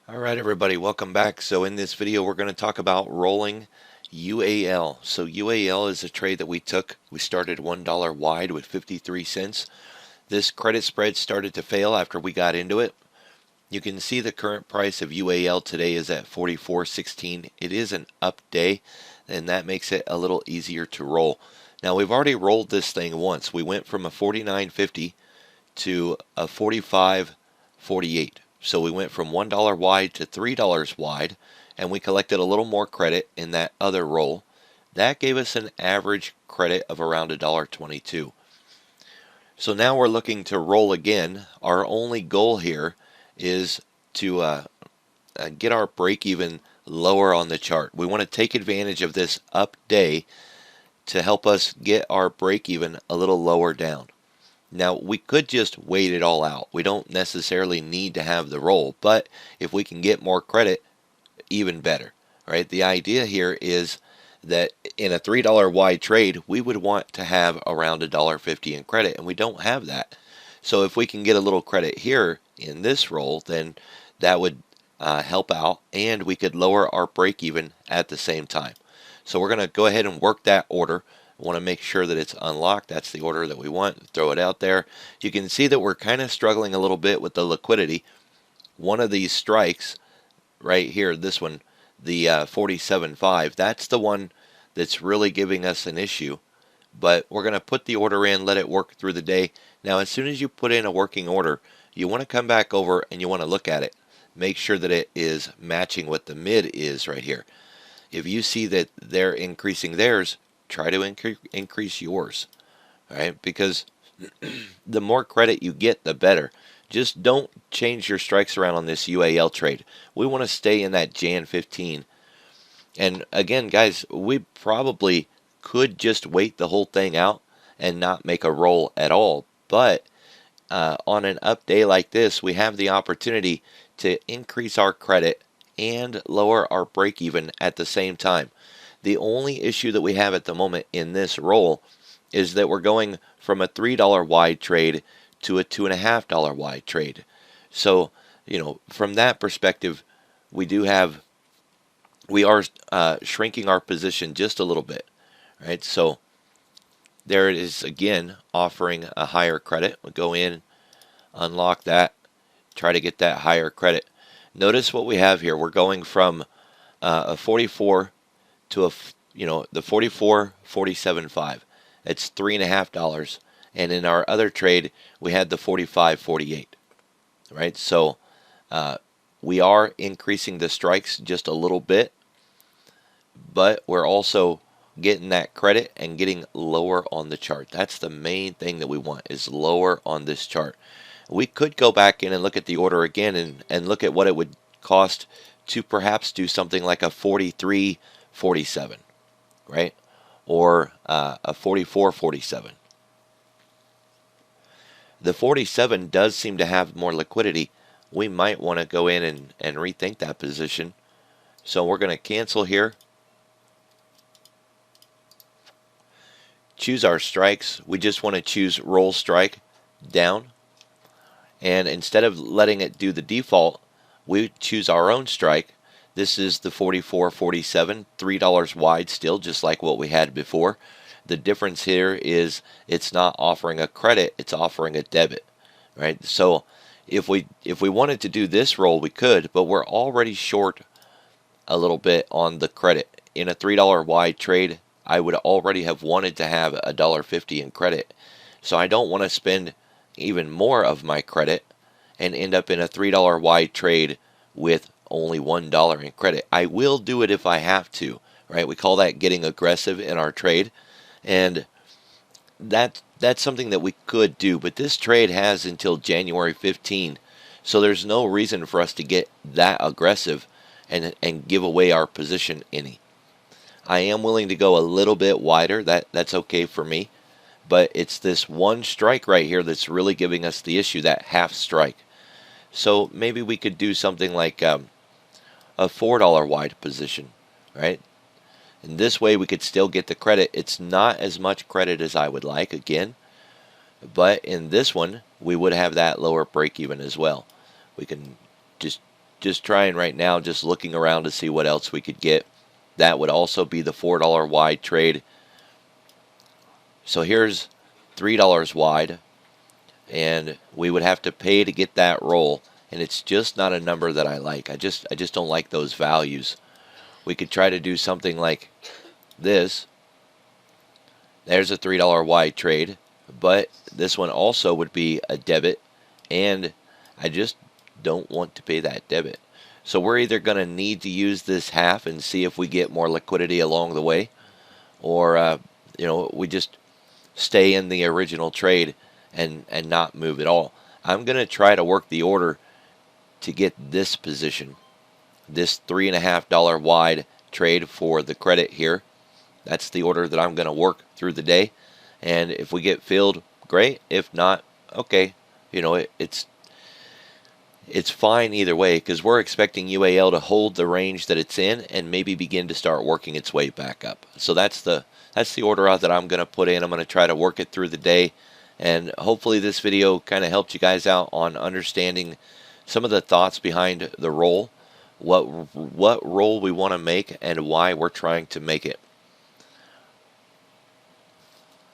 Alright everybody, welcome back. So in this video we're going to talk about rolling UAL. So UAL is a trade that we took. We started $1 wide with 53 cents. This credit spread started to fail after we got into it. You can see the current price of UAL today is at 44.16. It is an up day, and that makes it a little easier to roll. Now we've already rolled this thing once. We went from a 49.50 to a 45.48. So we went from $1 wide to $3 wide, and we collected a little more credit in that other roll. That gave us an average credit of around $1.22. So now we're looking to roll again. Our only goal here is to get our break even lower on the chart. We want to take advantage of this up day to help us get our break even a little lower down. Now, we could just wait it all out. We don't necessarily need to have the roll, but if we can get more credit, even better, right? The idea here is that in a $3 wide trade, we would want to have around $1.50 in credit, and we don't have that. So if we can get a little credit here in this roll, then that would help out, and we could lower our break even at the same time. So we're going to go ahead and work that order. Want to make sure that it's unlocked. That's the order that we want. Throw it out there. You can see that we're kind of struggling a little bit with the liquidity. One of these strikes right here, this one, the 47.5, that's the one that's really giving us an issue. But we're going to put the order in, let it work through the day. Now, as soon as you put in a working order, you want to come back over and you want to look at it. Make sure that it is matching what the mid is right here. If you see that they're increasing theirs, try to increase yours, right? Because the more credit you get, the better. Just don't change your strikes around on this UAL trade. We want to stay in that Jan 15. And again, guys, we probably could just wait the whole thing out and not make a roll at all. But on an up day like this, we have the opportunity to increase our credit and lower our break even at the same time. The only issue that we have at the moment in this roll is that we're going from a $3 wide trade to a $2.50 wide trade. So, from that perspective, we are shrinking our position just a little bit, right? So there it is again, offering a higher credit. We'll go in, unlock that, try to get that higher credit. Notice what we have here. We're going from a 44 to the 47.5. It's $3.50. And in our other trade, we had the 45.48. Right? So we are increasing the strikes just a little bit, but we're also getting that credit and getting lower on the chart. That's the main thing that we want, is lower on this chart. We could go back in and look at the order again and look at what it would cost to perhaps do something like a 43.47, right? Or a 44.47. The 47 does seem to have more liquidity. We might want to go in and rethink that position. So we're going to cancel here. Choose our strikes. We just want to choose roll strike down. And instead of letting it do the default, we choose our own strike. This is the 44.47, $3 wide still, just like what we had before. The difference here is it's not offering a credit, it's offering a debit, right? So if we wanted to do this roll, we could, but we're already short a little bit on the credit. In a $3 wide trade, I would already have wanted to have $1.50 in credit. So I don't want to spend even more of my credit and end up in a $3 wide trade with only $1 in credit. I will do it if I have to, right? We call that getting aggressive in our trade, and that's something that we could do. But this trade has until January 15, so there's no reason for us to get that aggressive and give away our position any. I am willing to go a little bit wider. That's okay for me. But it's this one strike right here that's really giving us the issue, that half strike. So maybe we could do something like a $4 wide position, right? And this way we could still get the credit. It's not as much credit as I would like, again. But in this one, we would have that lower break even as well. We can just just trying right now, just looking around to see what else we could get. That would also be the $4 wide trade. So here's $3 wide, and we would have to pay to get that roll, and it's just not a number that I like. I just don't like those values. We could try to do something like this. There's a $3 wide trade, but this one also would be a debit, and I just don't want to pay that debit. So we're either going to need to use this half and see if we get more liquidity along the way, or we just stay in the original trade and not move at all. I'm going to try to work the order to get this position, this $3.50 wide trade for the credit here. That's the order that I'm going to work through the day, and if we get filled, great. If not, okay. It's fine either way, because we're expecting UAL to hold the range that it's in and maybe begin to start working its way back up. So that's the order out that I'm going to put in. I'm going to try to work it through the day, and hopefully this video kind of helped you guys out on understanding some of the thoughts behind the roll, what roll we want to make, and why we're trying to make it.